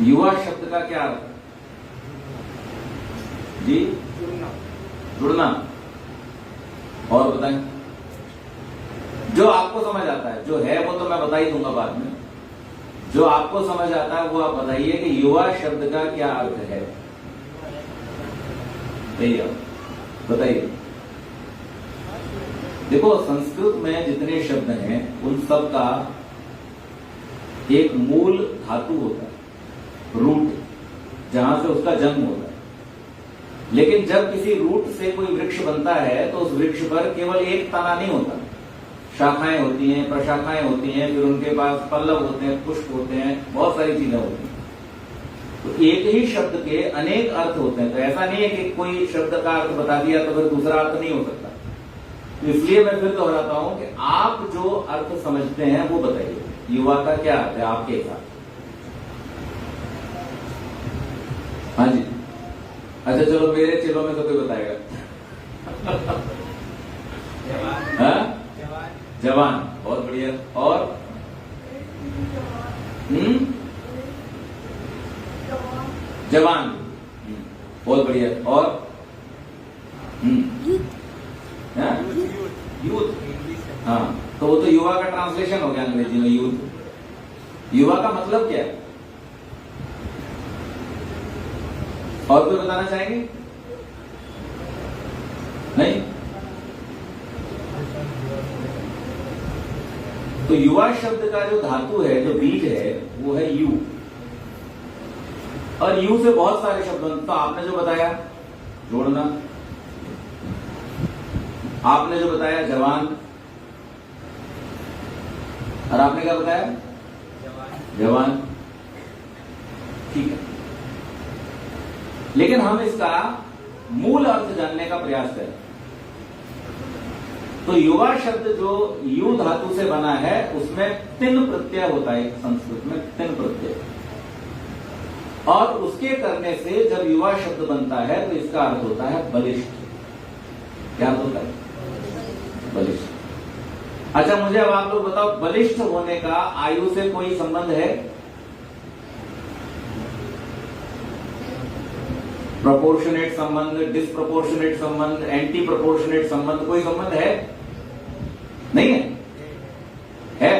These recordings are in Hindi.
युवा शब्द का क्या अर्थ है जी? जुड़ना। और बताएं, जो आपको समझ आता है, जो है वो तो मैं बता ही दूंगा बाद में, जो आपको समझ आता है वो आप बताइए कि युवा शब्द का क्या अर्थ है। बताइए। देखो, संस्कृत में जितने शब्द हैं उन सब का एक मूल धातु होता है, रूट, जहां से उसका जन्म होता है। लेकिन जब किसी रूट से कोई वृक्ष बनता है तो उस वृक्ष पर केवल एक तना नहीं होता, शाखाएं होती हैं, प्रशाखाएं होती हैं, फिर उनके पास पल्लव होते हैं, पुष्प होते हैं, बहुत सारी चीजें होती हैं। तो एक ही शब्द के अनेक अर्थ होते हैं। तो ऐसा नहीं है कि कोई शब्द का अर्थ बता दिया तो फिर दूसरा अर्थ नहीं हो सकता। तो इसलिए मैं फिर दोहराता हूं कि आप जो अर्थ समझते हैं वो बताइए, युवा का क्या अर्थ है आपके हिसाब। हाँ जी, अच्छा चलो, मेरे चेलों में से कोई बताएगा। जवान, बहुत बढ़िया। और जवान, बहुत बढ़िया। और यूथ। हाँ, तो वो तो युवा का ट्रांसलेशन हो गया अंग्रेजी में, यूथ। युवा का मतलब क्या है? और कोई बताना चाहेंगे? नहीं? तो युवा शब्द का जो धातु है, जो बीज है, वो है यू। और यू से बहुत सारे शब्द बनते। तो आपने जो बताया जोड़ना, आपने जो बताया जवान, और आपने क्या बताया? जवान। ठीक है, लेकिन हम इसका मूल अर्थ जानने का प्रयास करें। तो युवा शब्द जो यू धातु से बना है उसमें तिन प्रत्यय होता है, संस्कृत में तिन प्रत्यय, और उसके करने से जब युवा शब्द बनता है तो इसका अर्थ होता है बलिष्ठ। क्या होता है? बलिष्ठ। अच्छा, मुझे अब आप लोग बताओ, बलिष्ठ होने का आयु से कोई संबंध है? प्रोपोर्शनेट संबंध, डिसप्रोपोर्शनेट संबंध, एंटी प्रोपोर्शनेट संबंध, कोई संबंध है? नहीं है? है?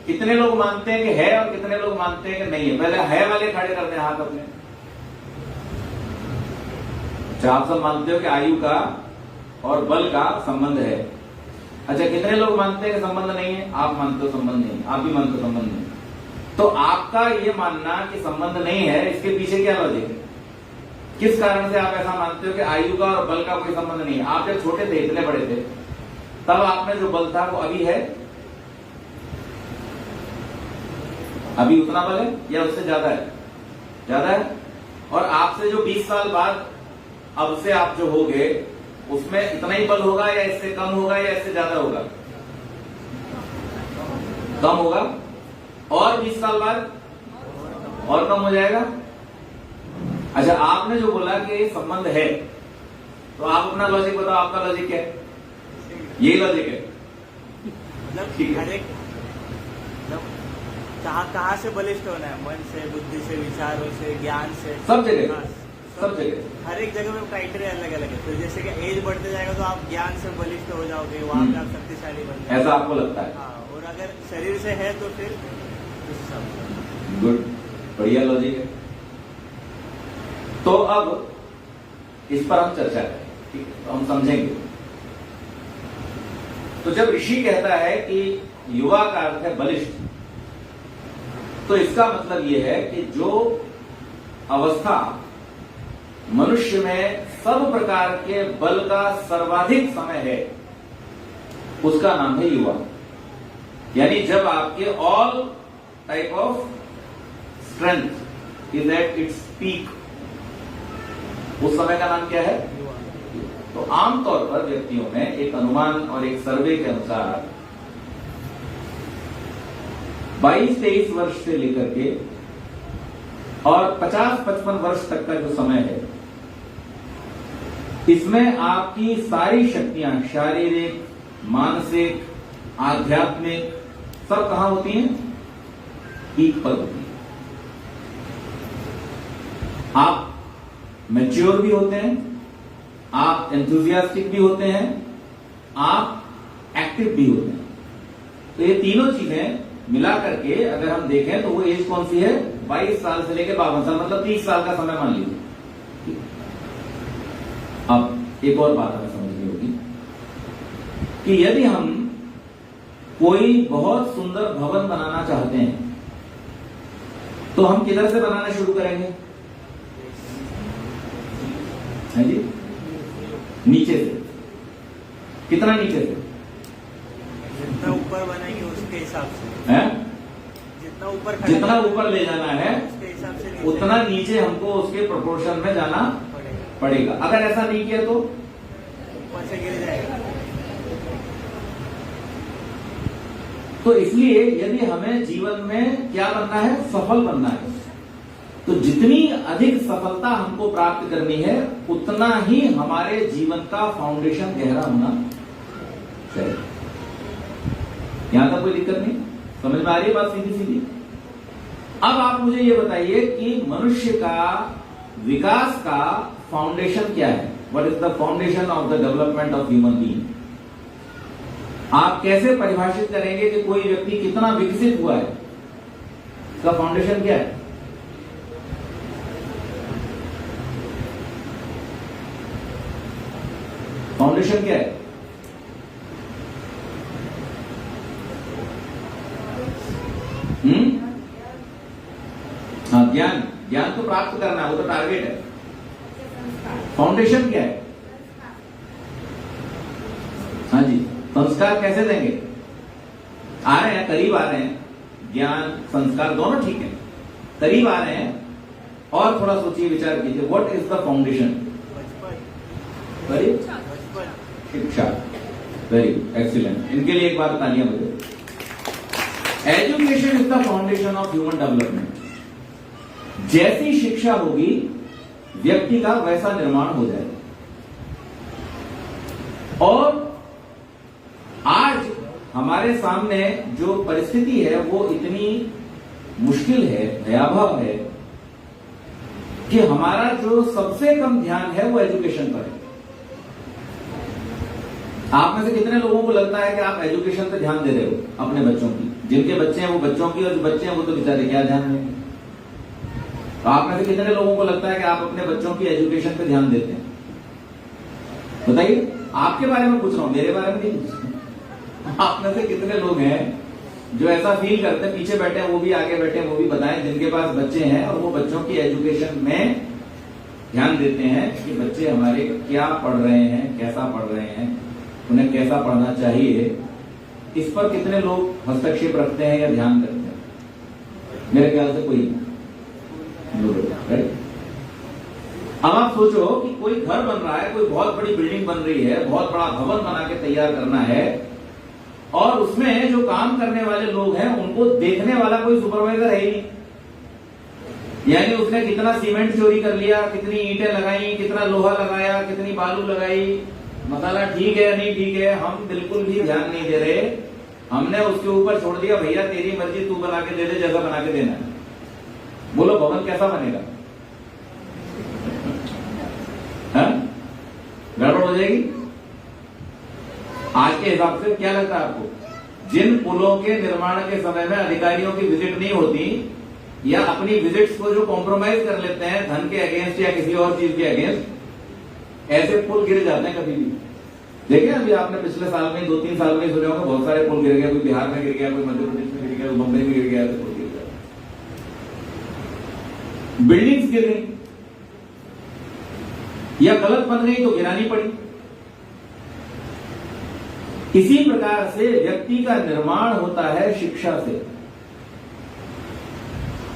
कितने लोग मानते हैं कि है और कितने लोग मानते हैं कि नहीं है? पहले है वाले खड़े करते हैं हाथ अपने। अच्छा, आप सब मानते हो कि आयु का और बल का संबंध है। अच्छा, कितने लोग मानते हैं कि संबंध नहीं है? आप मानते हो संबंध नहीं, आप भी मानते हो संबंध नहीं। तो आपका ये मानना कि संबंध नहीं है, इसके पीछे क्या लॉजिक है? किस कारण से आप ऐसा मानते हो कि आयु का और बल का कोई संबंध नहीं है? आप जब छोटे थे, इतने बड़े थे, तब आप में जो बल था वो अभी है? अभी उतना बल है या उससे ज्यादा है? ज्यादा है। और आपसे जो 20 साल बाद अब से आप जो होगे उसमें इतना ही बल होगा या इससे कम होगा या इससे ज्यादा होगा? कम होगा। और 20 साल बाद और कम हो जाएगा। अच्छा, आपने जो बोला कि संबंध है, तो आप अपना लॉजिक बताओ, आपका लॉजिक क्या है? यही लॉजिक है। ठीक है, कहाँ से बलिष्ठ होना है? मन से, बुद्धि से, विचारों से, ज्ञान से, सब जगह, सब जगह, हर एक जगह में क्राइटेरिया अलग अलग है। तो जैसे कि एज बढ़ते जाएगा तो आप ज्ञान से बलिष्ठ हो जाओगे, वहां पे आप शक्तिशाली बन जाओगे, ऐसा आपको लगता है? हाँ। और अगर शरीर से है तो फिर गुड, बढ़िया लॉजिक है। तो अब इस पर हम चर्चा करें, ठीक है? तो हम समझेंगे। तो जब ऋषि कहता है कि युवा का अर्थ है बलिष्ठ, तो इसका मतलब यह है कि जो अवस्था मनुष्य में सब प्रकार के बल का सर्वाधिक समय है उसका नाम है युवा। यानी जब आपके all type of strength is at its peak, उस समय का नाम क्या है? तो आमतौर पर व्यक्तियों में एक अनुमान और एक सर्वे के अनुसार 22-23 वर्ष से लेकर के और 50-55 वर्ष तक का जो समय है, इसमें आपकी सारी शक्तियां, शारीरिक, मानसिक, आध्यात्मिक, सब कहां होती हैं? पीक पर होती है। आप मैच्योर भी होते हैं, आप एंथुजियास्टिक भी होते हैं, आप एक्टिव भी होते हैं। तो ये तीनों चीजें मिला करके अगर हम देखें तो वो एज कौन सी है? 22 साल से लेकर 52 साल, मतलब 30 साल का समय मान लीजिए। अब एक और बात हमें समझनी होगी कि यदि हम कोई बहुत सुंदर भवन बनाना चाहते हैं तो हम किधर से बनाना शुरू करेंगे? है जी, नीचे से। कितना नीचे से? जितना ऊपर बनाएंगे उसके हिसाब से है, जितना ऊपर ले जाना है उसके हिसाब से उतना नीचे हमको उसके प्रोपोर्शन में जाना पड़ेगा। अगर ऐसा नहीं किया तो ऊपर से गिर जाएगा। तो इसलिए यदि हमें जीवन में क्या बनना है? सफल बनना है, तो जितनी अधिक सफलता हमको प्राप्त करनी है उतना ही हमारे जीवन का फाउंडेशन गहरा होना चाहिए। यहां तक कोई दिक्कत नहीं? समझ में आ रही है बात सीधी सीधी? अब आप मुझे ये बताइए कि मनुष्य का विकास का फाउंडेशन क्या है? What is the foundation of the development of human being? आप कैसे परिभाषित करेंगे कि कोई व्यक्ति कितना विकसित हुआ है? इसका फाउंडेशन क्या है? फाउंडेशन क्या है? हाँ, ज्ञान। ज्ञान तो प्राप्त करना है, वो तो टारगेट है। फाउंडेशन क्या है? हाँ जी, संस्कार कैसे देंगे? आ रहे हैं, करीब आ रहे हैं। ज्ञान संस्कार दोनों ठीक है, करीब आ रहे हैं। और थोड़ा सोचिए, विचार कीजिए, व्हाट इज द फाउंडेशन? शिक्षा। Very excellent. इनके लिए एक बात बतानी है मुझे। Education is the foundation of human development. जैसी शिक्षा होगी व्यक्ति का वैसा निर्माण हो जाएगा। और आज हमारे सामने जो परिस्थिति है वो इतनी मुश्किल है, भयावह है कि हमारा जो सबसे कम ध्यान है वो एजुकेशन पर है। आप में से कितने लोगों को लगता है कि आप एजुकेशन पे ध्यान दे रहे हो अपने बच्चों की? जिनके बच्चे हैं वो बच्चों की, और जो बच्चे हैं वो तो बेचारे क्या ध्यान देंगे? तो आप में से कितने लोगों को लगता है कि आप अपने बच्चों की एजुकेशन पे ध्यान देते हैं? बताइए। आपके बारे में पूछ रहा हूं, मेरे बारे में नहीं पूछ रहा। आप में से कितने लोग हैं जो ऐसा फील करते हैं? पीछे बैठे हैं वो भी, आगे बैठे हैं वो भी, बताएं जिनके पास बच्चे हैं और वो बच्चों की एजुकेशन में ध्यान देते हैं कि बच्चे हमारे क्या पढ़ रहे हैं, कैसा पढ़ रहे हैं, उन्हें कैसा पढ़ना चाहिए। इस पर कितने लोग हस्तक्षेप रखते हैं या ध्यान करते हैं? मेरे ख्याल से कोई नहीं। अब आप सोचो कि कोई घर बन रहा है, कोई बहुत बड़ी बिल्डिंग बन रही है, बहुत बड़ा भवन बना के तैयार करना है, और उसमें जो काम करने वाले लोग हैं उनको देखने वाला कोई सुपरवाइजर है ही नहीं। यानी उसने कितना सीमेंट चोरी कर लिया, कितनी ईंटें लगाई, कितना लोहा लगाया, कितनी बालू लगाई, मसाला ठीक है नहीं ठीक है, हम बिल्कुल भी ध्यान नहीं दे रहे। हमने उसके ऊपर छोड़ दिया, भैया तेरी मर्जी, तू बना के दे दे, जैसा बना के देना है। बोलो भवन कैसा बनेगा? गड़बड़ हो जाएगी। आज के हिसाब से क्या लगता है आपको? जिन पुलों के निर्माण के समय में अधिकारियों की विजिट नहीं होती, या अपनी विजिट्स को जो कॉम्प्रोमाइज कर लेते हैं धन के अगेंस्ट या किसी और चीज के अगेंस्ट, ऐसे पुल गिर जाते हैं कभी भी। देखिए अभी आपने पिछले साल में 2-3 साल में सुने होंगे बहुत सारे पुल गिर गए। कोई बिहार में गिर गया, कोई मध्य प्रदेश में गिर गया, कोई बम्बई में गिर गया, तो पुल गिर गया। बिल्डिंग्स गिर गई या गलत बन गई तो गिरानी पड़ी। इसी प्रकार से व्यक्ति का निर्माण होता है शिक्षा से।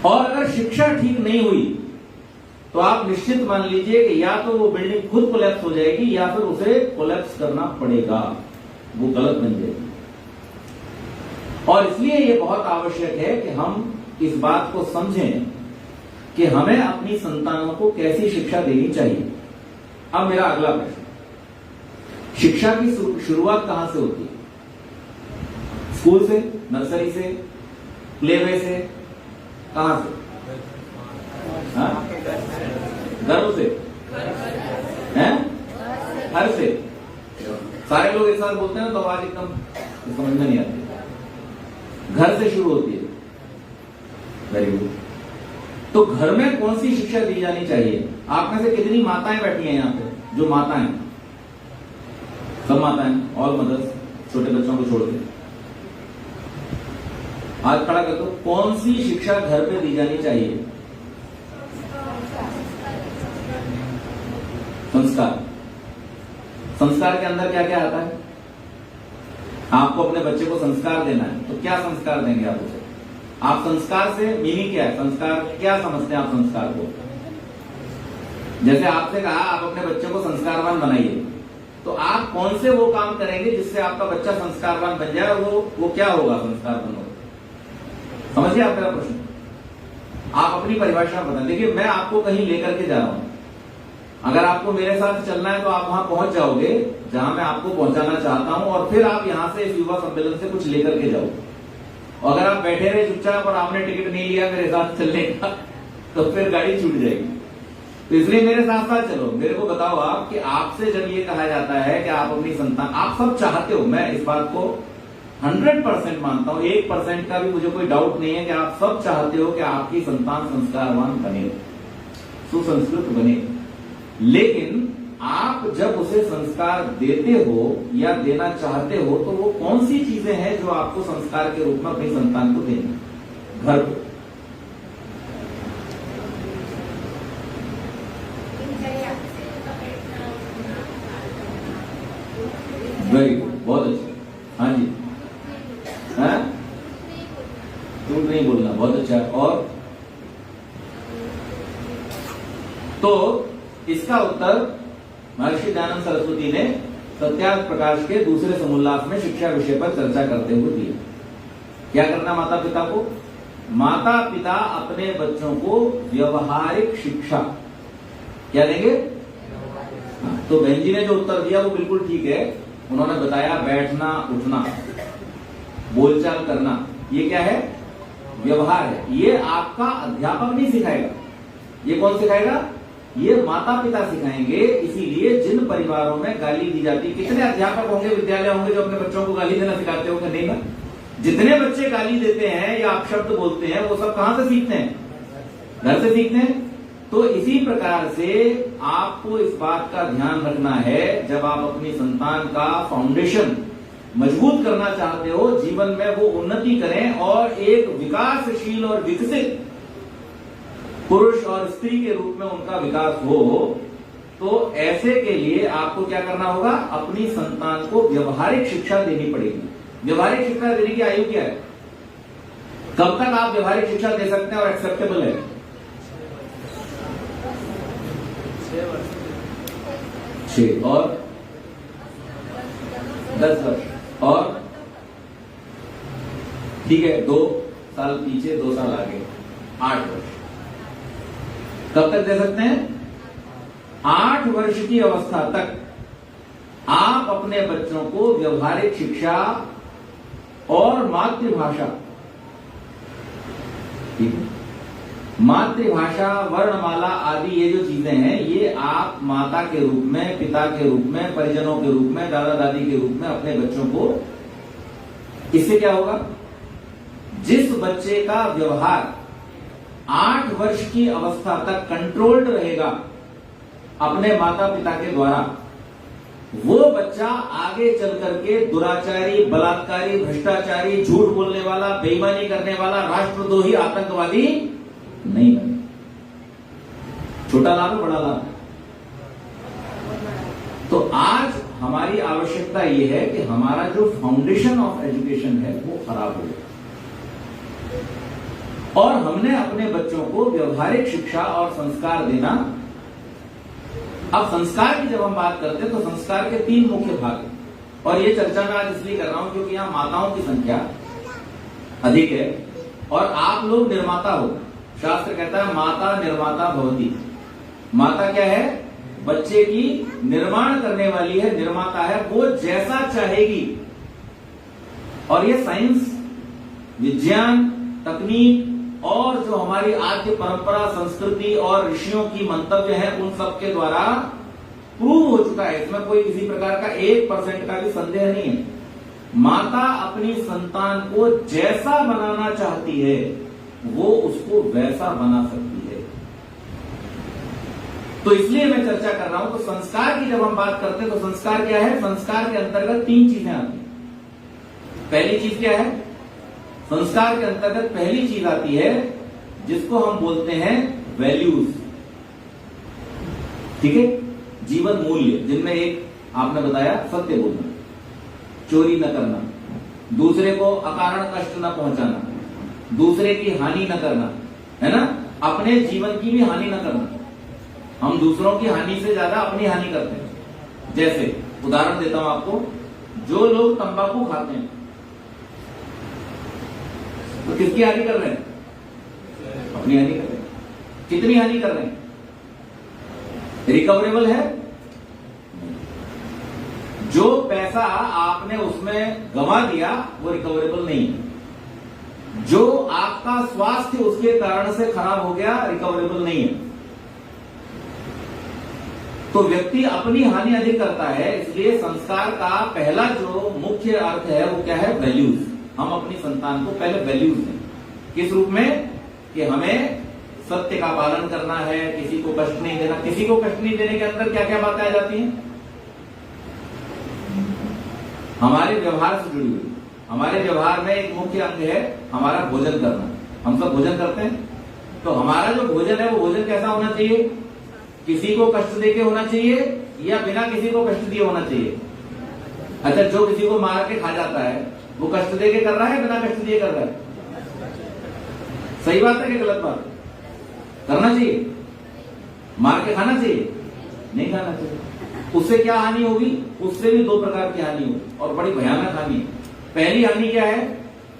और अगर शिक्षा ठीक नहीं हुई तो आप निश्चित मान लीजिए कि या तो वो बिल्डिंग खुद कोलैप्स हो जाएगी या फिर उसे कोलैप्स करना पड़ेगा, वो गलत बन जाएगी। और इसलिए ये बहुत आवश्यक है कि हम इस बात को समझें कि हमें अपनी संतानों को कैसी शिक्षा देनी चाहिए। अब मेरा अगला प्रश्न, शिक्षा की शुरुआत कहां से होती है? स्कूल से, नर्सरी से, प्लेवे से, कहां से? हाँ? गर्भ से हैं, घर से। सारे लोग एक साथ बोलते हैं तो आवाज एकदम समझ में नहीं आती। घर से शुरू होती है। Very good. तो घर में कौन सी शिक्षा दी जानी चाहिए? आप में से कितनी माताएं बैठी हैं यहाँ पे? जो माताएं, सब माताएं, ऑल मदर्स, छोटे बच्चों को छोड़ के हाथ खड़ा कर दो। कौन सी शिक्षा घर पे दी जानी चाहिए? संस्कार। संस्कार के अंदर क्या क्या आता है? आपको अपने बच्चे को संस्कार देना है, तो क्या संस्कार देंगे आप उसे? आप संस्कार से मीनिंग क्या है? संस्कार क्या समझते हैं आप संस्कार को? जैसे आपसे कहा आप अपने बच्चे को संस्कारवान बनाइए, तो आप कौन से वो काम करेंगे जिससे आपका बच्चा संस्कारवान बन जाए? वो क्या होगा संस्कारवान होगा? समझिए आप मेरा प्रश्न। आप अपनी परिभाषा बताएं। देखिए, मैं आपको कहीं लेकर के जा रहा हूं। अगर आपको मेरे साथ चलना है तो आप वहां पहुंच जाओगे जहां मैं आपको पहुंचाना चाहता हूं, और फिर आप यहां से इस युवा सम्मेलन से कुछ लेकर के जाओ। अगर आप बैठे रहे चुपचाप और आपने टिकट नहीं लिया मेरे साथ चलने का, तो फिर गाड़ी छूट जाएगी। तो इसलिए मेरे साथ साथ चलो। मेरे को बताओ आप कि आपसे जब ये कहा जाता है कि आप अपनी संतान, आप सब चाहते हो, मैं इस बात को 100% मानता हूं, 1% का भी मुझे कोई डाउट नहीं है कि आप सब चाहते हो कि आपकी संतान संस्कारवान बने, सुसंस्कृत बने। लेकिन आप जब उसे संस्कार देते हो या देना चाहते हो, तो वो कौन सी चीजें हैं जो आपको संस्कार के रूप में अपनी संतान को देना? घर को वेरी गुड, बहुत अच्छा। हाँ जी, हाँ, झूठ नहीं बोलना, बहुत अच्छा। और तो इसका उत्तर महर्षि दयानंद सरस्वती ने सत्यार्थ प्रकाश के दूसरे समोल्लास में शिक्षा विषय पर चर्चा करते हुए दिया। क्या करना माता पिता को? माता पिता अपने बच्चों को व्यवहारिक शिक्षा क्या देंगे? तो बहन जी ने जो उत्तर दिया वो बिल्कुल ठीक है। उन्होंने बताया बैठना, उठना, बोलचाल करना, ये क्या है? व्यवहार है। ये आपका अध्यापक नहीं सिखाएगा। ये कौन सिखाएगा? ये माता पिता सिखाएंगे। इसीलिए जिन परिवारों में गाली दी जाती, कितने अध्यापक होंगे, विद्यालय होंगे जो अपने बच्चों को गाली देना सिखाते होंगे? नहीं ना। जितने बच्चे गाली देते हैं या अपशब्द बोलते हैं, वो सब कहां से सीखते हैं? घर से सीखते हैं। तो इसी प्रकार से आपको इस बात का ध्यान रखना है, जब आप अपनी संतान का फाउंडेशन मजबूत करना चाहते हो, जीवन में वो उन्नति करें और एक विकासशील और विकसित पुरुष और स्त्री के रूप में उनका विकास हो, तो ऐसे के लिए आपको क्या करना होगा? अपनी संतान को व्यवहारिक शिक्षा देनी पड़ेगी। व्यवहारिक शिक्षा देने की आयु क्या है? कब तक आप व्यवहारिक शिक्षा दे सकते हैं और एक्सेप्टेबल है? 6 और 10 वर्ष और ठीक है, 2 साल पीछे 2 साल आगे 8 वर्ष। कब तक दे सकते हैं? 8 वर्ष की अवस्था तक आप अपने बच्चों को व्यवहारिक शिक्षा और मातृभाषा, ठीक है, मातृभाषा, वर्णमाला आदि ये जो चीजें हैं, ये आप माता के रूप में, पिता के रूप में, परिजनों के रूप में, दादा दादी के रूप में अपने बच्चों को, इससे क्या होगा? जिस बच्चे का व्यवहार 8 वर्ष की अवस्था तक कंट्रोल्ड रहेगा अपने माता पिता के द्वारा, वो बच्चा आगे चल करके दुराचारी, बलात्कारी, भ्रष्टाचारी, झूठ बोलने वाला, बेईमानी करने वाला, राष्ट्रद्रोही, आतंकवादी नहीं बने। छोटा लाभ है, बड़ा लाभ है। तो आज हमारी आवश्यकता यह है कि हमारा जो फाउंडेशन ऑफ एजुकेशन है वो खराब हो जाए, और हमने अपने बच्चों को व्यवहारिक शिक्षा और संस्कार देना। अब संस्कार की जब हम बात करते हैं तो संस्कार के 3 मुख्य भाग हैं, और ये चर्चा मैं आज इसलिए कर रहा हूं क्योंकि यहां माताओं की संख्या अधिक है और आप लोग निर्माता हो। शास्त्र कहता है माता निर्माता भवती। माता क्या है? बच्चे की निर्माण करने वाली है, निर्माता है। वो जैसा चाहेगी, और ये साइंस, विज्ञान, तकनीक, और जो हमारी आद्य परंपरा, संस्कृति और ऋषियों की मंतव्य है, उन सब के द्वारा प्रूव हो चुका है। इसमें कोई किसी प्रकार का 1% का भी संदेह नहीं है। माता अपनी संतान को जैसा बनाना चाहती है वो उसको वैसा बना सकती है। तो इसलिए मैं चर्चा कर रहा हूं। तो संस्कार की जब हम बात करते हैं तो संस्कार क्या है? संस्कार के अंतर्गत 3 चीजें आती हैं। पहली चीज क्या है? संस्कार के अंतर्गत पहली चीज आती है जिसको हम बोलते हैं वैल्यूज। ठीक है, जीवन मूल्य, जिनमें एक आपने बताया सत्य बोलना, चोरी न करना, दूसरे को अकारण कष्ट न पहुंचाना, दूसरे की हानि न करना, है ना, अपने जीवन की भी हानि न करना। हम दूसरों की हानि से ज्यादा अपनी हानि करते हैं। जैसे उदाहरण देता हूं आपको, जो लोग तंबाकू खाते हैं तो किसकी हानि कर रहे हैं? अपनी हानि कर रहे हैं। कितनी हानि कर रहे हैं? रिकवरेबल है? जो पैसा आपने उसमें गंवा दिया वो रिकवरेबल नहीं है। जो आपका स्वास्थ्य उसके कारण से खराब हो गया, रिकवरेबल नहीं है। तो व्यक्ति अपनी हानि अधिक करता है। इसलिए संस्कार का पहला जो मुख्य अर्थ है वो क्या है? वैल्यूज। हम अपनी संतान को पहले वैल्यूज दें। किस रूप में? कि हमें सत्य का पालन करना है, किसी को कष्ट नहीं देना। किसी को कष्ट नहीं देने के अंदर क्या क्या बातें आ जाती हैं? हमारे व्यवहार से जुड़ी हुई। हमारे व्यवहार में एक मुख्य अंग है हमारा भोजन करना। हम सब भोजन करते हैं, तो हमारा जो भोजन है वो भोजन कैसा होना चाहिए? किसी को कष्ट देके होना चाहिए या बिना किसी को कष्ट दिए होना चाहिए? अच्छा, जो किसी को मार के खा जाता है वो कष्ट देके कर रहा है, बिना कष्ट दिए कर रहा है? सही बात है कि गलत बात? करना चाहिए? मार के खाना चाहिए? नहीं खाना चाहिए। उससे क्या हानि होगी? उससे भी 2 प्रकार की हानि होगी और बड़ी भयानक हानि है। पहली हानि क्या है?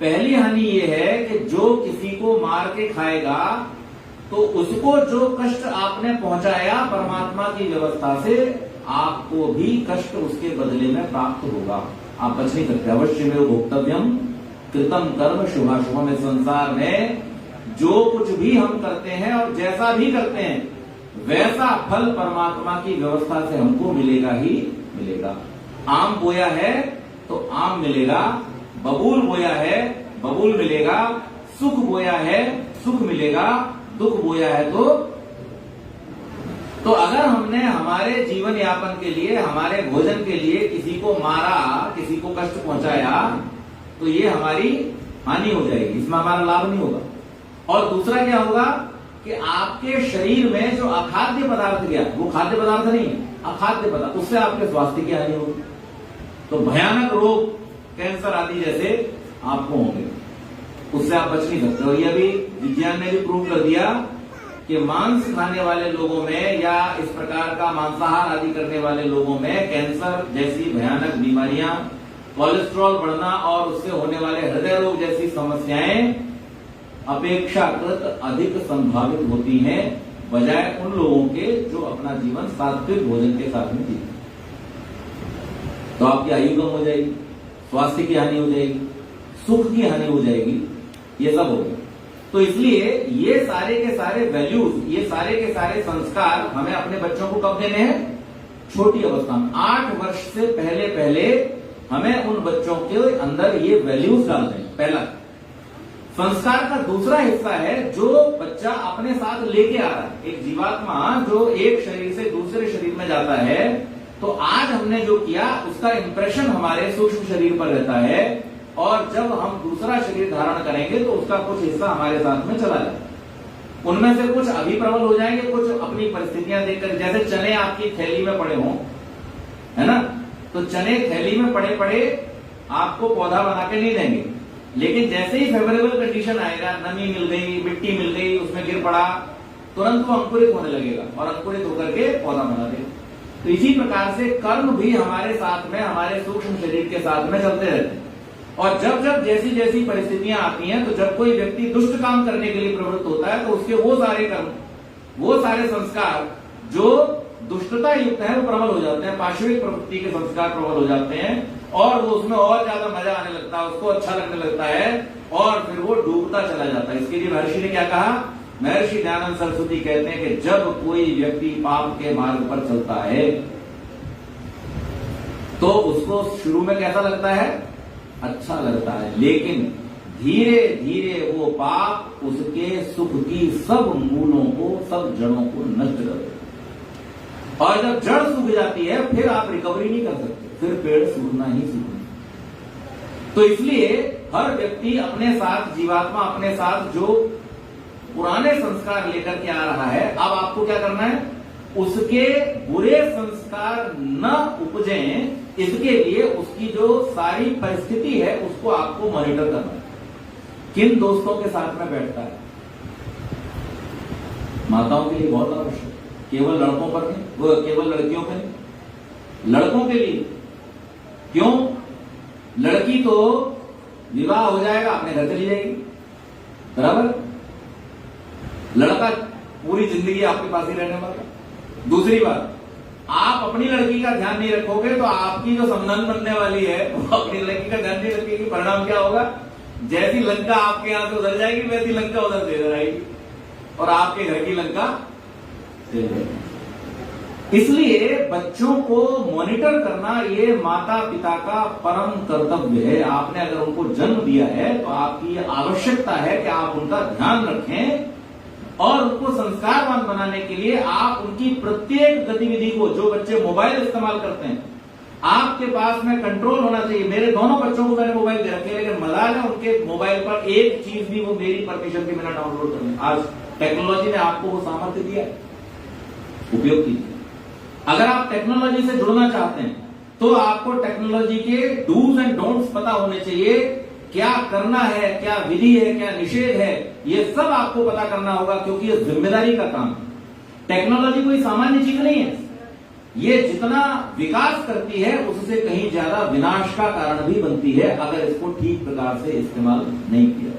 पहली हानि ये है कि जो किसी को मार के खाएगा तो उसको जो कष्ट आपने पहुंचाया परमात्मा की व्यवस्था से, आपको भी कष्ट उसके बदले में प्राप्त होगा। आप बच नहीं सकते। अवश्य में भोक्तव्यम कृतम कर्म शुभाशुभम। इस संसार में जो कुछ भी हम करते हैं और जैसा भी करते हैं वैसा फल परमात्मा की व्यवस्था से हमको मिलेगा ही मिलेगा। आम बोया है तो आम मिलेगा, बबूल बोया है बबूल मिलेगा, सुख बोया है सुख मिलेगा, दुख बोया है तो अगर हमने हमारे जीवन यापन के लिए, हमारे भोजन के लिए किसी को मारा, किसी को कष्ट पहुंचाया, तो ये हमारी हानि हो जाएगी, इसमें हमारा लाभ नहीं होगा। और दूसरा क्या होगा कि आपके शरीर में जो अखाद्य पदार्थ गया, वो खाद्य पदार्थ नहीं है, अखाद्य पदार्थ, उससे आपके स्वास्थ्य की हानि होगी। तो भयानक रोग, कैंसर आदि जैसे आपको होंगे, उससे आप बच नहीं सकते। और यह भी विज्ञान ने भी प्रूव कर दिया कि मांस खाने वाले लोगों में या इस प्रकार का मांसाहार आदि करने वाले लोगों में कैंसर जैसी भयानक बीमारियां, कोलेस्ट्रॉल बढ़ना और उससे होने वाले हृदय रोग जैसी समस्याएं अपेक्षाकृत अधिक संभावित होती हैं, बजाय उन लोगों के जो अपना जीवन सात्विक भोजन के साथ में जीते। तो आपकी आयु कम हो जाएगी, स्वास्थ्य की हानि हो जाएगी, सुख की हानि हो जाएगी, ये सब हो गया। तो इसलिए ये सारे के सारे वैल्यूज, ये सारे के सारे संस्कार हमें अपने बच्चों को कब देने हैं? छोटी अवस्था में, 8 वर्ष से पहले पहले हमें उन बच्चों के अंदर ये वैल्यूज डालने हैं। पहला संस्कार का दूसरा हिस्सा है जो बच्चा अपने साथ लेके आ रहा है। एक जीवात्मा जो एक शरीर से दूसरे शरीर में जाता है, तो आज हमने जो किया उसका इंप्रेशन हमारे सूक्ष्म शरीर पर रहता है, और जब हम दूसरा शरीर धारण करेंगे तो उसका कुछ हिस्सा हमारे साथ में चला जाए। उनमें से कुछ अभी प्रबल हो जाएंगे, कुछ अपनी परिस्थितियां देखकर, जैसे चने आपकी थैली में पड़े हों, है ना, तो चने थैली में पड़े पड़े आपको पौधा बना के नहीं देंगे, लेकिन जैसे ही फेवरेबल कंडीशन आएगा, नमी मिल गई, मिट्टी मिल गई, उसमें गिर पड़ा, तुरंत वो अंकुरित होने लगेगा और अंकुरित होकर के पौधा बना देगा। तो इसी प्रकार से कर्म भी हमारे साथ में, हमारे सूक्ष्म शरीर के साथ में चलते रहते हैं। और जब जब जैसी जैसी परिस्थितियां आती हैं, तो जब कोई व्यक्ति दुष्ट काम करने के लिए प्रवृत्त होता है, तो उसके वो सारे कर्म, वो सारे संस्कार जो दुष्टता युक्त है वो प्रबल हो जाते हैं, पाशविक प्रवृत्ति के संस्कार प्रबल हो जाते हैं, और वो उसमें और ज्यादा मजा आने लगता है, उसको अच्छा लगने लगता है, और फिर वो डूबता चला जाता है। इसके लिए महर्षि ने क्या कहा? महर्षि दयानंद सरस्वती कहते हैं कि जब कोई व्यक्ति पाप के मार्ग पर चलता है तो उसको शुरू में कैसा लगता है? अच्छा लगता है, लेकिन धीरे धीरे वो पाप उसके सुख की सब मूलों को, सब जड़ों को नष्ट कर देता है। और जब जड़ सूख जाती है फिर आप रिकवरी नहीं कर सकते, फिर पेड़ सूखना ही सूखना। तो इसलिए हर व्यक्ति अपने साथ, जीवात्मा अपने साथ जो पुराने संस्कार लेकर के आ रहा है, अब आपको क्या करना है? उसके बुरे संस्कार न उपजें, इसके लिए उसकी जो सारी परिस्थिति है उसको आपको मॉनिटर करना है। किन दोस्तों के साथ में बैठता है? माताओं के लिए बहुत आवश्यक, केवल लड़कों पर नहीं, वो केवल लड़कियों पर नहीं, लड़कों के लिए। क्यों? लड़की तो विवाह हो जाएगा, अपने घर चली जाएगी, बराबर। लड़का पूरी जिंदगी आपके पास ही रहने वाला। दूसरी बात, आप अपनी लड़की का ध्यान नहीं रखोगे तो आपकी जो संबंध बनने वाली है वो अपनी लड़की का ध्यान नहीं रखेगी। परिणाम क्या होगा? जैसी लंका आपके यहां से उधर जाएगी वैसी लंका उधर से इधर आएगी और आपके घर की लंका चल जाएगी। इसलिए बच्चों को मॉनिटर करना ये माता पिता का परम कर्तव्य है। आपने अगर उनको जन्म दिया है तो आपकी ये आवश्यकता है कि आप उनका ध्यान रखें और उनको संस्कारवान बनाने के लिए आप उनकी प्रत्येक गतिविधि को, जो बच्चे मोबाइल इस्तेमाल करते हैं, आपके पास में कंट्रोल होना चाहिए। मेरे दोनों बच्चों को मैंने मोबाइल दे रखे हैं, लेकिन मलाल है उनके मोबाइल पर एक चीज भी वो मेरी परमिशन के बिना डाउनलोड करने। आज टेक्नोलॉजी ने आपको वो सामर्थ्य दिया, उपयोग कीजिए। अगर आप टेक्नोलॉजी से जुड़ना चाहते हैं तो आपको टेक्नोलॉजी के डूज एंड डोंट्स पता होने चाहिए। क्या करना है, क्या विधि है, क्या निषेध है, ये सब आपको पता करना होगा, क्योंकि ये जिम्मेदारी का काम है। टेक्नोलॉजी कोई सामान्य चीज नहीं है। ये जितना विकास करती है उससे कहीं ज्यादा विनाश का कारण भी बनती है अगर इसको ठीक प्रकार से इस्तेमाल नहीं किया।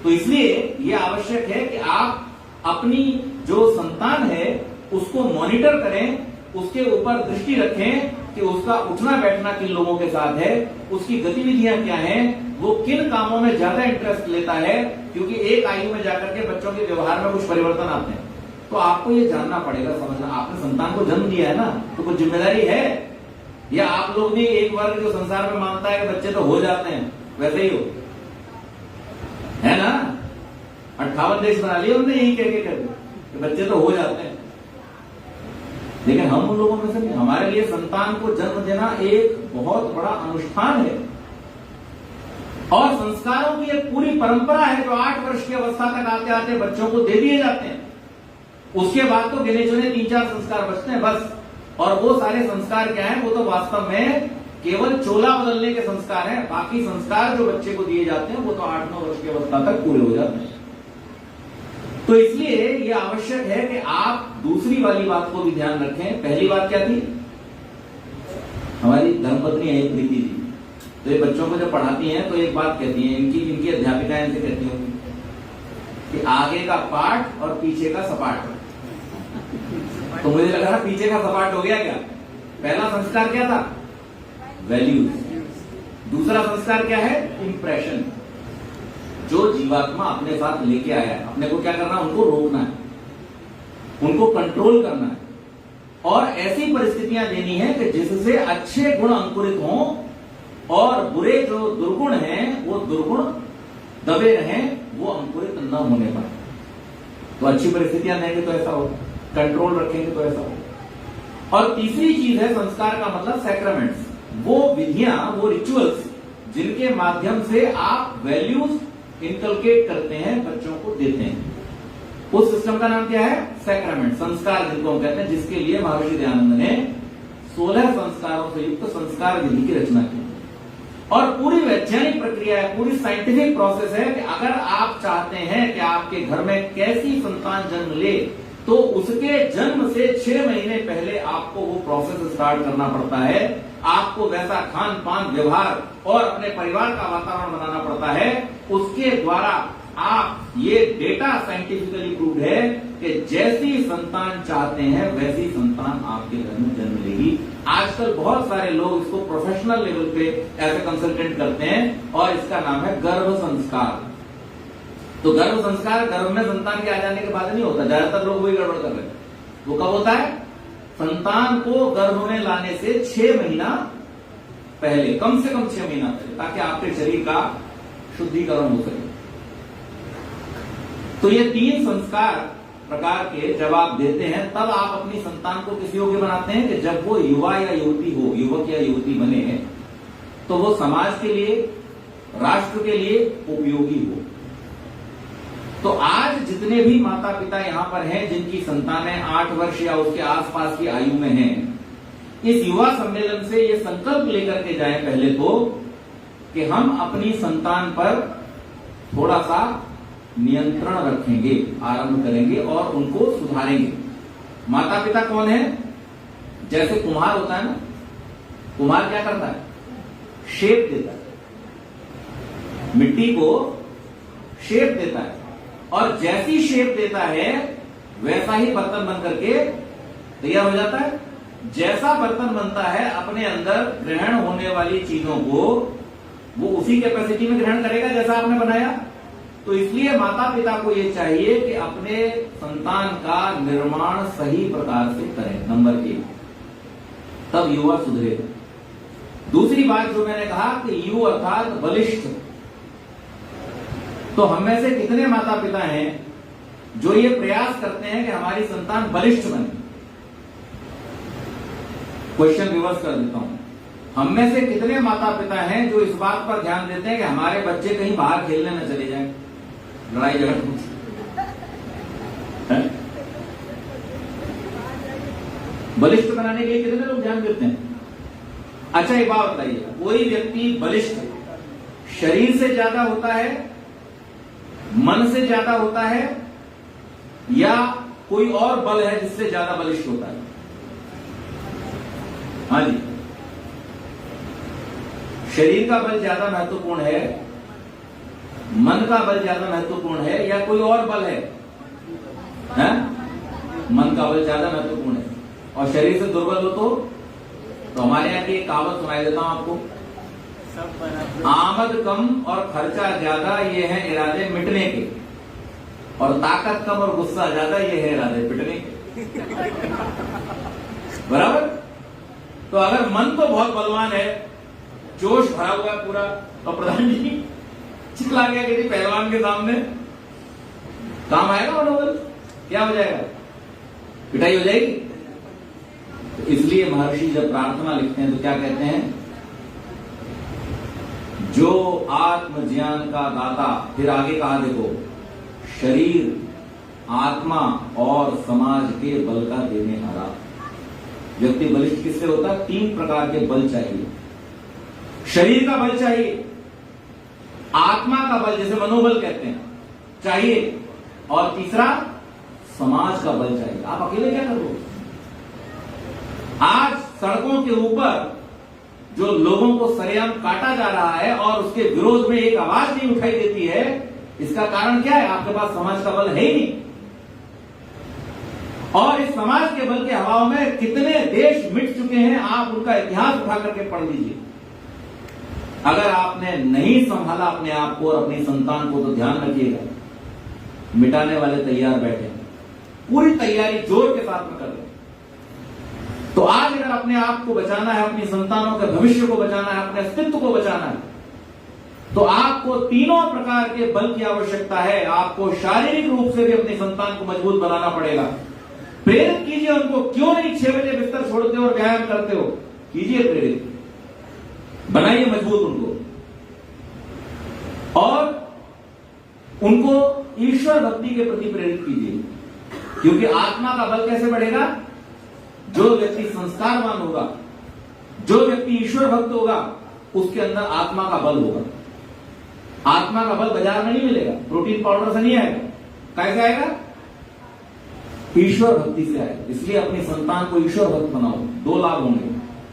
तो इसलिए ये आवश्यक है कि आप अपनी जो संतान है उसको मॉनिटर करें, उसके ऊपर दृष्टि रखें कि उसका उठना बैठना किन लोगों के साथ है, उसकी गतिविधियां क्या हैं, वो किन कामों में ज्यादा इंटरेस्ट लेता है। क्योंकि एक आयु में जाकर के बच्चों के व्यवहार में कुछ परिवर्तन आते हैं, तो आपको ये जानना पड़ेगा, समझना। आपने संतान को जन्म दिया है ना, तो कुछ जिम्मेदारी है। या आप लोग भी एक वर्ग जो संसार में मानता है कि बच्चे तो हो जाते हैं, वैसे ही हो, है ना। 58 देश बना लिए उन्होंने यही कह के कि बच्चे तो हो जाते हैं, लेकिन हम उन लोगों में से नहीं। हमारे लिए संतान को जन्म देना एक बहुत बड़ा अनुष्ठान है और संस्कारों की एक पूरी परंपरा है जो 8 वर्ष की अवस्था तक आते आते बच्चों को दे दिए जाते हैं। उसके बाद तो गिने चुने 3-4 संस्कार बचते हैं बस। और वो सारे संस्कार क्या हैं? वो तो वास्तव में केवल चोला बदलने के संस्कार हैं। बाकी संस्कार जो बच्चे को दिए जाते हैं वो तो 8-9 वर्ष की अवस्था तक पूरे हो जाते हैं। तो इसलिए ये आवश्यक है कि आप दूसरी वाली बात को भी ध्यान रखें। पहली बात क्या थी? हमारी धर्मपत्नी है प्रीति जी, तो ये बच्चों को जब पढ़ाती हैं तो एक बात कहती हैं, इनकी अध्यापिकाएं इनसे कहती होंगी कि आगे का पाठ और पीछे का सपाट। तो मुझे लग रहा पीछे का सपाट हो गया क्या? पहला संस्कार क्या था? वैल्यूज। दूसरा संस्कार क्या है? इंप्रेशन। जो जीवात्मा अपने साथ लेके आया है, अपने को क्या करना है? उनको रोकना है, उनको कंट्रोल करना है और ऐसी परिस्थितियां देनी है कि जिससे अच्छे गुण अंकुरित हों और बुरे जो दुर्गुण हैं वो दुर्गुण दबे रहें, वो अंकुरित न होने पाए। तो अच्छी परिस्थितियां देंगे तो ऐसा होगा, कंट्रोल रखेंगे तो ऐसा होगा। और तीसरी चीज है संस्कार का मतलब सैक्रामेंट्स, वो विधियां, वो रिचुअल्स जिनके माध्यम से आप वैल्यूज इनकलकेट करते हैं, बच्चों को देते हैं। उस सिस्टम का नाम क्या है? सैक्रामेंट, संस्कार जिनको हम कहते हैं, जिसके लिए महर्षि दयानंद ने 16 संस्कारों से युक्त संस्कार विधि की रचना की। और पूरी वैज्ञानिक प्रक्रिया है, पूरी साइंटिफिक प्रोसेस है कि अगर आप चाहते हैं कि आपके घर में कैसी संतान जन्म ले, तो उसके जन्म से 6 महीने पहले आपको वो प्रोसेस स्टार्ट करना पड़ता है। आपको वैसा खान पान, व्यवहार और अपने परिवार का वातावरण बनाना पड़ता है। उसके द्वारा आप, ये डेटा साइंटिफिकली प्रूव्ड है कि जैसी संतान चाहते हैं वैसी संतान आपके घर में जन्म लेगी। आजकल बहुत सारे लोग इसको प्रोफेशनल लेवल पे ऐसे कंसल्टेंट करते हैं और इसका नाम है गर्भ संस्कार। तो गर्भ संस्कार गर्भ में संतान के आ जाने के बाद नहीं होता, ज्यादातर लोग वही गड़बड़ कर रहे हैं। वो कब होता है? संतान को गर्भ में लाने से 6 महीना पहले, कम से कम 6 महीना पहले, ताकि आपके शरीर का शुद्धिकरण हो सके। तो ये 3 संस्कार प्रकार के जब आप देते हैं तब आप अपनी संतान को किस योग्य बनाते हैं कि जब वो युवा या युवती हो, युवक या युवती बने तो वो समाज के लिए, राष्ट्र के लिए उपयोगी हो। तो आज जितने भी माता पिता यहां पर हैं जिनकी संतानें 8 वर्ष या उसके आसपास की आयु में हैं, इस युवा सम्मेलन से ये संकल्प लेकर के जाएं पहले तो कि हम अपनी संतान पर थोड़ा सा नियंत्रण रखेंगे, आरंभ करेंगे और उनको सुधारेंगे। माता पिता कौन है? जैसे कुम्हार होता है ना, कुम्हार क्या करता है? शेप देता है, मिट्टी को शेप देता है, और जैसी शेप देता है वैसा ही बर्तन बन करके तैयार हो जाता है। जैसा बर्तन बनता है अपने अंदर ग्रहण होने वाली चीजों को वो उसी कैपेसिटी में ग्रहण करेगा जैसा आपने बनाया। तो इसलिए माता पिता को यह चाहिए कि अपने संतान का निर्माण सही प्रकार से करें, नंबर 1, तब युवा सुधरेगा। दूसरी बात जो मैंने कहा कि यु अर्थात बलिष्ठ। तो हम में से कितने माता पिता हैं जो ये प्रयास करते हैं कि हमारी संतान बलिष्ठ बने? क्वेश्चन रिवर्स कर देता हूं, हम में से कितने माता पिता हैं जो इस बात पर ध्यान देते हैं कि हमारे बच्चे कहीं बाहर खेलने न चले जाएं, लड़ाई झगड़? बलिष्ठ बनाने के लिए कितने लोग ध्यान देते हैं? अच्छा एक बात बताइए, कोई व्यक्ति बलिष्ठ शरीर से ज्यादा होता है, मन से ज्यादा होता है, या कोई और बल है जिससे ज्यादा बलिष्ठ होता है? हाँ जी, शरीर का बल ज्यादा महत्वपूर्ण है, मन का बल ज्यादा महत्वपूर्ण है, या कोई और बल है? मन का बल ज्यादा महत्वपूर्ण है। और शरीर से दुर्बल हो तो हमारे यहाँ की एक कहावत सुनाई देता हूं आपको, आमद कम और खर्चा ज्यादा ये है इरादे मिटने के, और ताकत कम और गुस्सा ज्यादा ये है इरादे पिटने के। बराबर? तो अगर मन तो बहुत बलवान है, जोश भरा हुआ है पूरा, और प्रधान जी चिल्ला गया कि पहलवान के सामने, काम आएगा मनोबल? क्या हो जाएगा? पिटाई हो जाएगी। तो इसलिए महर्षि जब प्रार्थना लिखते हैं तो क्या कहते हैं? जो आत्म ज्ञान का दाता, फिर आगे कहा देखो, शरीर, आत्मा और समाज के बल का देने हारा। व्यक्ति बलिष्ठ किससे होता है? 3 प्रकार के बल चाहिए। शरीर का बल चाहिए, आत्मा का बल जैसे मनोबल कहते हैं चाहिए, और तीसरा समाज का बल चाहिए। आप अकेले क्या करोगे? आज सड़कों के ऊपर जो लोगों को सरेआम काटा जा रहा है और उसके विरोध में एक आवाज नहीं उठाई देती है, इसका कारण क्या है? आपके पास समाज का बल है ही नहीं। और इस समाज के बल के अभाव में कितने देश मिट चुके हैं, आप उनका इतिहास उठा करके पढ़ लीजिए। अगर आपने नहीं संभाला अपने आप को और अपनी संतान को तो ध्यान रखिएगा, मिटाने वाले तैयार बैठे हैं, पूरी तैयारी जोर के साथ में कर रहे हैं। तो आज अगर अपने आप को बचाना है, अपनी संतानों के भविष्य को बचाना है, अपने अस्तित्व को बचाना है, तो आपको 3 प्रकार के बल की आवश्यकता है। आपको शारीरिक रूप से भी अपनी संतान को मजबूत बनाना पड़ेगा। प्रेरित कीजिए उनको, क्यों नहीं 6 बजे बिस्तर छोड़ते हो और व्यायाम करते हो? कीजिए प्रेरित, बनाइए मजबूत उनको, और उनको ईश्वर भक्ति के प्रति प्रेरित कीजिए। क्योंकि आत्मा का बल कैसे बढ़ेगा? जो व्यक्ति संस्कारवान होगा, जो व्यक्ति ईश्वर भक्त होगा, उसके अंदर आत्मा का बल होगा। आत्मा का बल बाजार में नहीं मिलेगा, प्रोटीन पाउडर से नहीं आएगा। कैसे आएगा? ईश्वर भक्ति से आएगा। इसलिए अपनी संतान को ईश्वर भक्त बनाओ। 2 लाभ होंगे।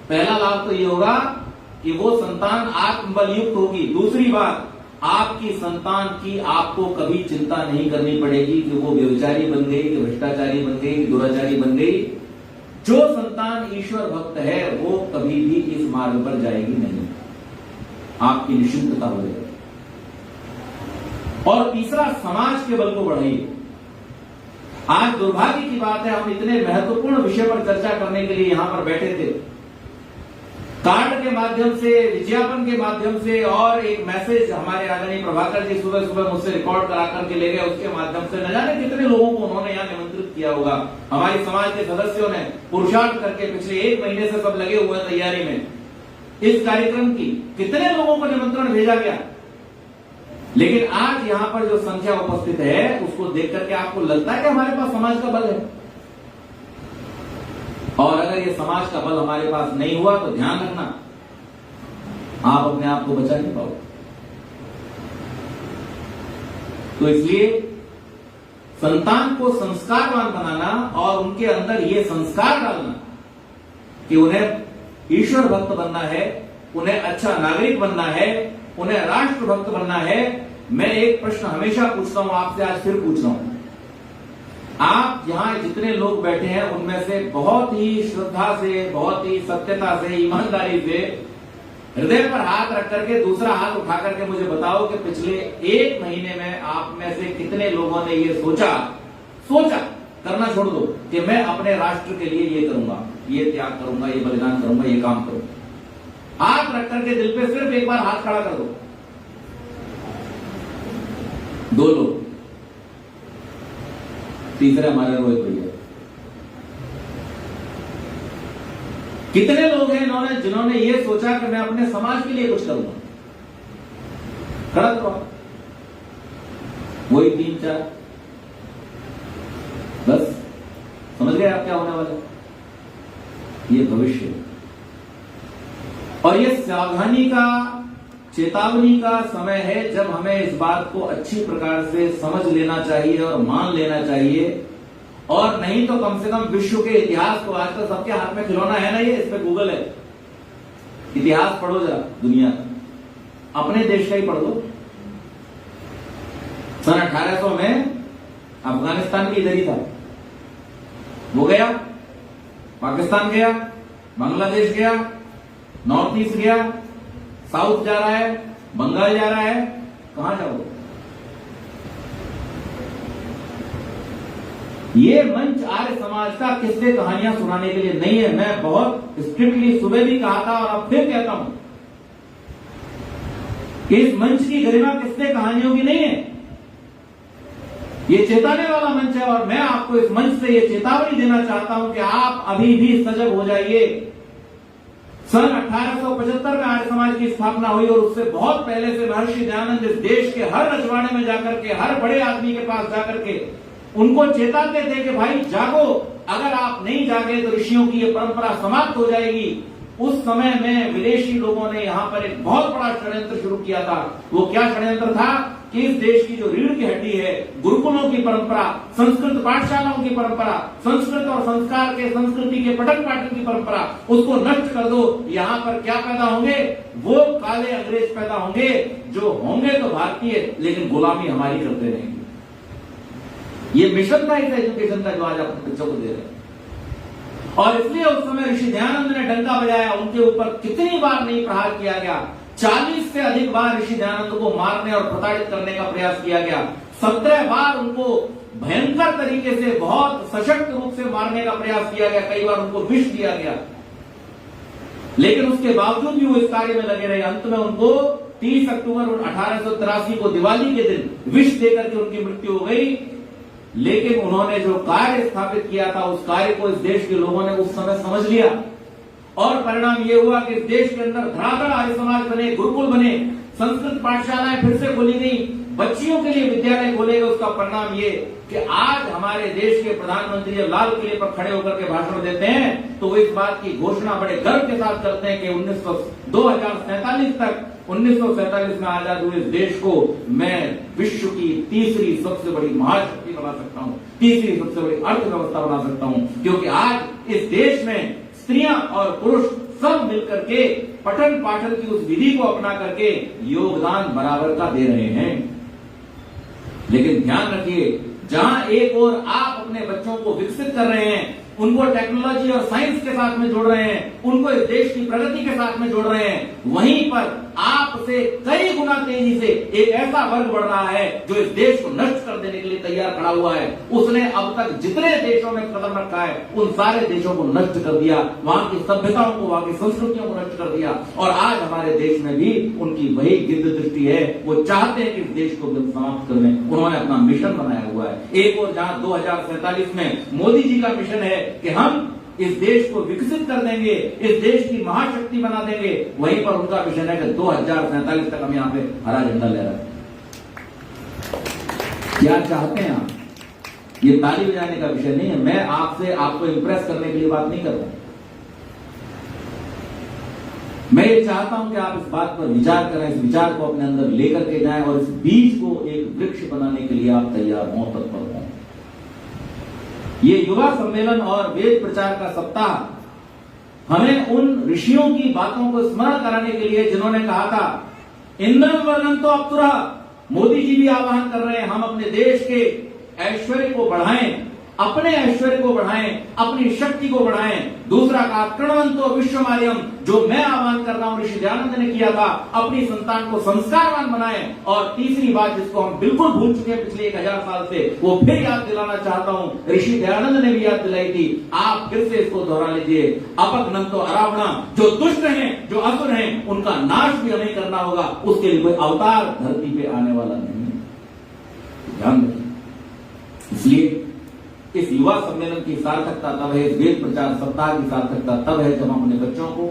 पहला लाभ तो ये होगा कि वो संतान आत्मबल युक्त होगी। दूसरी बात, आपकी संतान की आपको कभी चिंता नहीं करनी पड़ेगी कि वो व्यभिचारी बन गई, कि भ्रष्टाचारी बन गई, कि दुराचारी बन गई। जो संतान ईश्वर भक्त है वो कभी भी इस मार्ग पर जाएगी नहीं, आपकी निश्चिंतता हो जाएगी। और तीसरा, समाज के बल को बढ़ाइए। आज दुर्भाग्य की बात है, हम इतने महत्वपूर्ण विषय पर चर्चा करने के लिए यहां पर बैठे थे, कार्ड के माध्यम से, विज्ञापन के माध्यम से, और एक मैसेज हमारे आदरणीय प्रभाकर जी सुबह सुबह मुझसे रिकॉर्ड करा करके ले गए, उसके माध्यम से न जाने कितने लोगों को उन्होंने यहां निमंत्रित किया होगा। हमारी समाज के सदस्यों ने पुरुषार्थ करके पिछले 1 महीने से सब लगे हुए हैं तैयारी में इस कार्यक्रम की, कितने लोगों को निमंत्रण भेजा गया। लेकिन आज यहां पर जो संख्या उपस्थित है उसको देख करके आपको लगता है कि हमारे पास समाज का बल है। और अगर ये समाज का बल हमारे पास नहीं हुआ तो ध्यान रखना, आप अपने आप को बचा नहीं पाओगे। तो इसलिए संतान को संस्कारवान बनाना और उनके अंदर ये संस्कार डालना कि उन्हें ईश्वर भक्त बनना है, उन्हें अच्छा नागरिक बनना है, उन्हें राष्ट्र भक्त बनना है। मैं एक प्रश्न हमेशा पूछता हूं आपसे, आज फिर पूछ रहा हूं। आप यहां जितने लोग बैठे हैं उनमें से बहुत ही श्रद्धा से, बहुत ही सत्यता से, ईमानदारी से हृदय पर हाथ रख करके दूसरा हाथ उठा करके मुझे बताओ कि पिछले 1 महीने में आप में से कितने लोगों ने ये सोचा, करना छोड़ दो, कि मैं अपने राष्ट्र के लिए ये करूंगा, ये त्याग करूंगा, ये बलिदान करूंगा, ये काम करूंगा। हाथ रख करके दिल पे सिर्फ एक बार हाथ खड़ा कर दो। 2 लोग, तीसरे हमारे रोहित भैया। कितने लोग हैं जिन्होंने ये सोचा कि मैं अपने समाज के लिए कुछ करूंगा? खड़ा करो, वही 3-4, बस समझ गए आप क्या होने वाला है? ये भविष्य और ये सावधानी का, चेतावनी का समय है, जब हमें इस बात को अच्छी प्रकार से समझ लेना चाहिए और मान लेना चाहिए। और नहीं तो कम से कम विश्व के इतिहास को, आजकल तो सबके हाथ में खिलौना है ना, ये इस पे गूगल है, इतिहास पढ़ो जरा दुनिया का, अपने देश का ही पढ़ लो। सन 1800 में अफगानिस्तान भी इधर ही था, वो गया, पाकिस्तान गया, बांग्लादेश गया, नॉर्थ ईस्ट गया, साउथ जा रहा है, बंगाल जा रहा है, कहां जाओगे? ये मंच आर्य समाज का किस्से कहानियां सुनाने के लिए नहीं है। मैं बहुत स्ट्रिक्टली सुबह भी कहा था और अब फिर कहता हूं कि इस मंच की गरिमा किस्से कहानियों की नहीं है, ये चेताने वाला मंच है। और मैं आपको इस मंच से ये चेतावनी देना चाहता हूं कि आप अभी भी सजग हो जाइए। सन 1875 में आर्य समाज की स्थापना हुई और उससे बहुत पहले से महर्षि दयानंद इस देश के हर रजवाड़े में जाकर के, हर बड़े आदमी के पास जाकर के उनको चेताते थे कि भाई जागो, अगर आप नहीं जागे तो ऋषियों की ये परंपरा समाप्त हो जाएगी। उस समय में विदेशी लोगों ने यहां पर एक बहुत बड़ा षड्यंत्र शुरू किया था। वो क्या षड्यंत्र था कि इस देश की जो रीढ़ की हड्डी है, गुरुकुलों की परंपरा, संस्कृत पाठशालाओं की परंपरा, संस्कृत और संस्कार के, संस्कृति के पठन पाठन की परंपरा, उसको नष्ट कर दो। यहां पर क्या पैदा होंगे? वो काले अंग्रेज पैदा होंगे, जो होंगे तो भारतीय, लेकिन गुलामी हमारी करते रहेंगे। ये मिशन था इस एजुकेशन का जो आज अपने बच्चों को दे रहे हैं। और इसलिए उस समय ऋषि दयानंद ने डंका बजाया, उनके ऊपर कितनी बार नहीं प्रहार किया गया, 40 से अधिक बार ऋषि दयानंद को मारने और प्रताड़ित करने का प्रयास किया गया। 17 बार उनको भयंकर तरीके से, बहुत सशक्त रूप से मारने का प्रयास किया गया, कई बार उनको विष दिया गया, लेकिन उसके बावजूद भी वो इस कार्य में लगे रहे। अंत में उनको 30 अक्टूबर 1883 को दिवाली के दिन विष देकर के उनकी मृत्यु हो गई। लेकिन उन्होंने जो कार्य स्थापित किया था, उस कार्य को इस देश के लोगों ने उस समय समझ लिया और परिणाम ये हुआ कि इस देश के अंदर धड़ाधड़ आर्य समाज बने, गुरुकुल बने, संस्कृत पाठशालाएं फिर से खोली गई, बच्चियों के लिए विद्यालय खोले गए। उसका परिणाम ये कि आज हमारे देश के प्रधानमंत्री जब लाल किले पर खड़े होकर के भाषण देते हैं तो वो इस बात की घोषणा बड़े गर्व के साथ करते हैं कि 1947 में आजाद हुए इस देश को मैं विश्व की तीसरी सबसे बड़ी महाशक्ति बना सकता हूं, तीसरी सबसे बड़ी अर्थव्यवस्था बना सकता हूं, क्योंकि आज इस देश में स्त्रियां और पुरुष सब मिलकर के पठन पाठन की उस विधि को अपना करके योगदान बराबर का दे रहे हैं। लेकिन ध्यान रखिए, जहां एक ओर आप अपने बच्चों को विकसित कर रहे हैं, उनको टेक्नोलॉजी और साइंस के साथ में जोड़ रहे हैं, उनको इस देश की प्रगति के साथ में जोड़ रहे हैं, वहीं पर आपसे कई गुना तेजी से एक ऐसा वर्ग बढ़ रहा है जो इस देश को नष्ट कर देने के लिए तैयार खड़ा हुआ है। उसने अब तक जितने देशों में कदम रखा है उन सारे देशों को नष्ट कर दिया, वहां की सभ्यताओं को, वहां की संस्कृतियों को नष्ट कर दिया। और आज हमारे देश में भी उनकी वही गिद्ध दृष्टि है, वो चाहते हैं कि इस देश को समाप्त करने। उन्होंने अपना मिशन बनाया हुआ है। एक और जहां 2047 में मोदी जी का मिशन है कि हम इस देश को विकसित कर देंगे, इस देश की महाशक्ति बना देंगे, वहीं पर उनका मिशन है कि 2047 तक हम यहां पे हरा झंडा ले रहे हैं। क्या चाहते हैं आप? ये ताली बजाने का विषय नहीं है। मैं आपसे आपको इंप्रेस करने के लिए बात नहीं कर रहा हूं। मैं ये चाहता हूं कि आप इस बात पर विचार करें, इस विचार को अपने अंदर लेकर के जाएं और इस बीज को एक वृक्ष बनाने के लिए आप तैयार हों, तत्पर हों। ये युवा सम्मेलन और वेद प्रचार का सप्ताह हमें उन ऋषियों की बातों को स्मरण कराने के लिए जिन्होंने कहा था इंद्रम वर्णन तो अप्सुरा। मोदी जी भी आह्वान कर रहे हैं, हम अपने देश के ऐश्वर्य को बढ़ाएं, अपने ऐश्वर्य को बढ़ाएं, अपनी शक्ति को बढ़ाएं। दूसरा कहा कृणवंतो विश्वमार्यम, जो मैं आह्वान कर रहा हूं, ऋषि दयानंद ने किया था, अपनी संतान को संस्कारवान बनाएं। और तीसरी बात जिसको हम बिल्कुल भूल चुके हैं पिछले 1000 साल से, वो फिर याद दिलाना चाहता हूं, ऋषि दयानंद ने भी याद दिलाई थी, आप फिर से इसको दोहरा लीजिए। अपघ्नंतो अरावणा, जो दुष्ट हैं, जो असुर हैं, उनका नाश भी हमें करना होगा। उसके लिए कोई अवतार धरती पे आने वाला नहीं है, ध्यान रखिए। इसलिए इस युवा सम्मेलन की सार्थकता तब है, इस वेद प्रचार सप्ताह की सार्थकता तब है जब हम अपने बच्चों को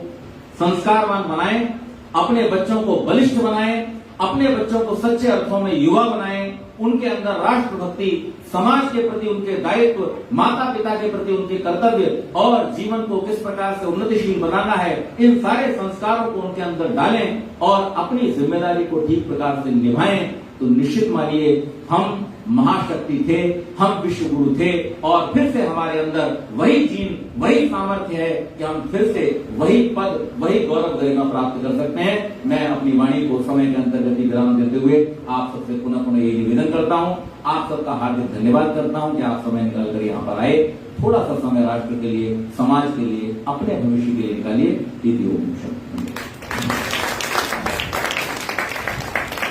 संस्कारवान बनाएं, अपने बच्चों को बलिष्ठ बनाएं, अपने बच्चों को सच्चे अर्थों में युवा बनाएं, उनके अंदर राष्ट्रभक्ति, समाज के प्रति उनके दायित्व, माता पिता के प्रति उनके कर्तव्य और जीवन को किस प्रकार से उन्नतिशील बनाना है, इन सारे संस्कारों को उनके अंदर डालें और अपनी जिम्मेदारी को ठीक प्रकार से निभाएं। तो निश्चित मानिए हम महाशक्ति थे, हम विश्व गुरु थे और फिर से हमारे अंदर वही जीन, वही सामर्थ्य है कि हम फिर से वही पद, वही गौरव गरिमा प्राप्त कर सकते हैं। मैं अपनी वाणी को समय के अंतर्गत विराम देते हुए आप सबसे पुनः पुनः ये निवेदन करता हूं, आप सबका हार्दिक धन्यवाद करता हूं कि आप समय निकाल कर यहाँ पर आए। थोड़ा सा समय राष्ट्र के लिए, समाज के लिए, अपने भविष्य के लिए निकालिए।